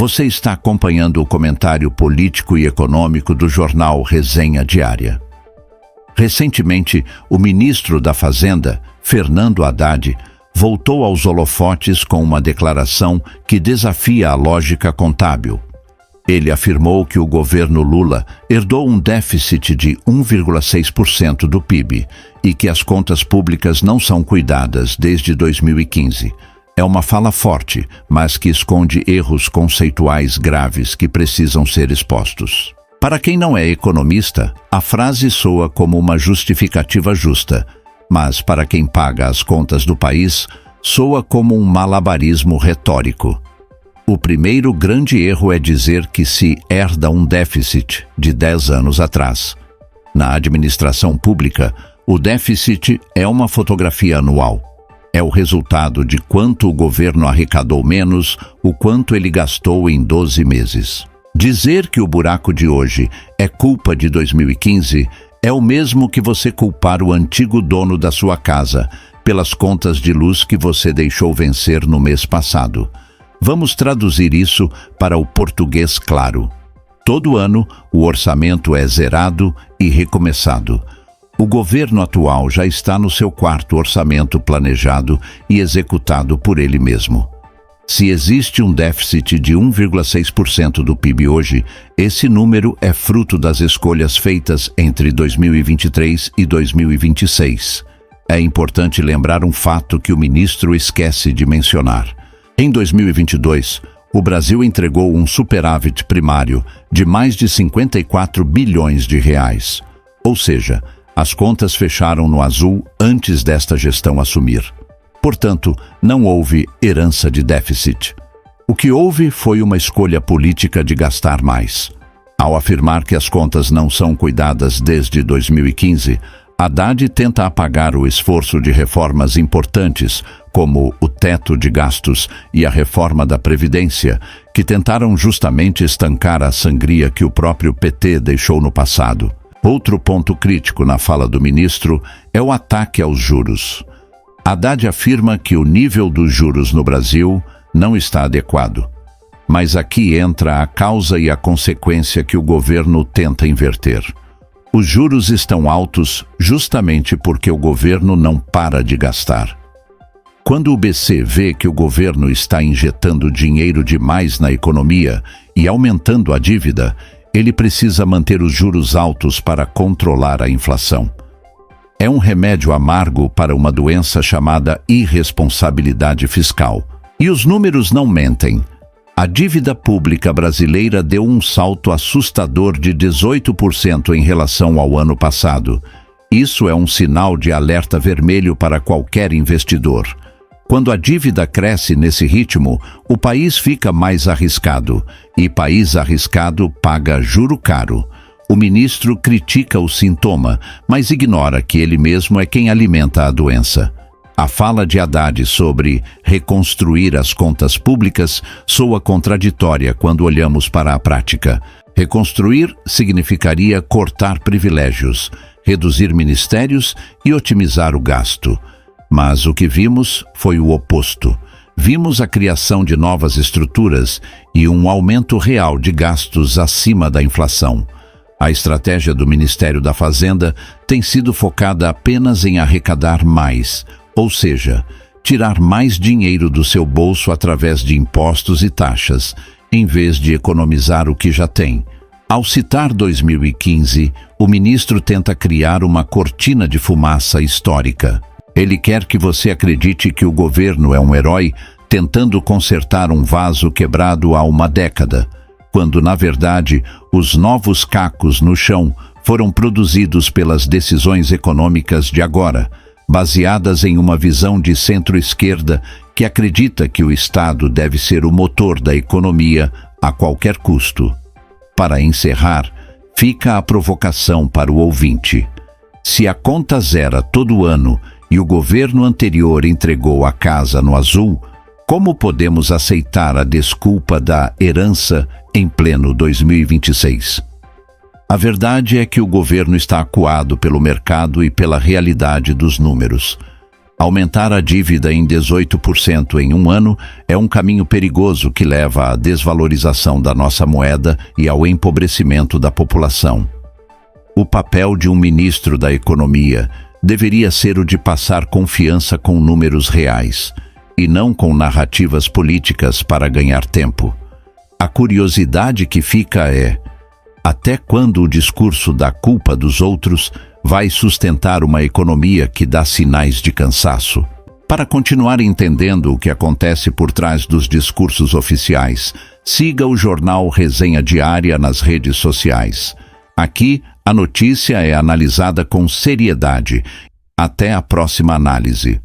Você está acompanhando o comentário político e econômico do jornal Resenha Diária. Recentemente, o ministro da Fazenda, Fernando Haddad, voltou aos holofotes com uma declaração que desafia a lógica contábil. Ele afirmou que o governo Lula herdou um déficit de 1,6% do PIB e que as contas públicas não são cuidadas desde 2015. É uma fala forte, mas que esconde erros conceituais graves que precisam ser expostos. Para quem não é economista, a frase soa como uma justificativa justa, mas para quem paga as contas do país, soa como um malabarismo retórico. O primeiro grande erro é dizer que se herda um déficit de 10 anos atrás. Na administração pública, o déficit é uma fotografia anual. É o resultado de quanto o governo arrecadou menos, o quanto ele gastou em 12 meses. Dizer que o buraco de hoje é culpa de 2015 é o mesmo que você culpar o antigo dono da sua casa pelas contas de luz que você deixou vencer no mês passado. Vamos traduzir isso para o português claro. Todo ano, o orçamento é zerado e recomeçado. O governo atual já está no seu quarto orçamento planejado e executado por ele mesmo. Se existe um déficit de 1,6% do PIB hoje, esse número é fruto das escolhas feitas entre 2023 e 2026. É importante lembrar um fato que o ministro esquece de mencionar. Em 2022, o Brasil entregou um superávit primário de mais de 54 bilhões de reais. Ou seja, as contas fecharam no azul antes desta gestão assumir. Portanto, não houve herança de déficit. O que houve foi uma escolha política de gastar mais. Ao afirmar que as contas não são cuidadas desde 2015, Haddad tenta apagar o esforço de reformas importantes, como o teto de gastos e a reforma da Previdência, que tentaram justamente estancar a sangria que o próprio PT deixou no passado. Outro ponto crítico na fala do ministro é o ataque aos juros. Haddad afirma que o nível dos juros no Brasil não está adequado. Mas aqui entra a causa e a consequência que o governo tenta inverter. Os juros estão altos justamente porque o governo não para de gastar. Quando o BC vê que o governo está injetando dinheiro demais na economia e aumentando a dívida, ele precisa manter os juros altos para controlar a inflação. É um remédio amargo para uma doença chamada irresponsabilidade fiscal. E os números não mentem. A dívida pública brasileira deu um salto assustador de 18% em relação ao ano passado. Isso é um sinal de alerta vermelho para qualquer investidor. Quando a dívida cresce nesse ritmo, o país fica mais arriscado, e país arriscado paga juro caro. O ministro critica o sintoma, mas ignora que ele mesmo é quem alimenta a doença. A fala de Haddad sobre reconstruir as contas públicas soa contraditória quando olhamos para a prática. Reconstruir significaria cortar privilégios, reduzir ministérios e otimizar o gasto. Mas o que vimos foi o oposto. Vimos a criação de novas estruturas e um aumento real de gastos acima da inflação. A estratégia do Ministério da Fazenda tem sido focada apenas em arrecadar mais, ou seja, tirar mais dinheiro do seu bolso através de impostos e taxas, em vez de economizar o que já tem. Ao citar 2015, o ministro tenta criar uma cortina de fumaça histórica. Ele quer que você acredite que o governo é um herói tentando consertar um vaso quebrado há uma década, quando, na verdade, os novos cacos no chão foram produzidos pelas decisões econômicas de agora, baseadas em uma visão de centro-esquerda que acredita que o Estado deve ser o motor da economia a qualquer custo. Para encerrar, fica a provocação para o ouvinte. Se a conta zera todo ano e o governo anterior entregou a casa no azul, como podemos aceitar a desculpa da herança em pleno 2026? A verdade é que o governo está acuado pelo mercado e pela realidade dos números. Aumentar a dívida em 18% em um ano é um caminho perigoso que leva à desvalorização da nossa moeda e ao empobrecimento da população. O papel de um ministro da Economia deveria ser o de passar confiança com números reais, e não com narrativas políticas para ganhar tempo. A curiosidade que fica é: até quando o discurso da culpa dos outros vai sustentar uma economia que dá sinais de cansaço? Para continuar entendendo o que acontece por trás dos discursos oficiais, siga o jornal Resenha Diária nas redes sociais. Aqui, a notícia é analisada com seriedade. Até a próxima análise.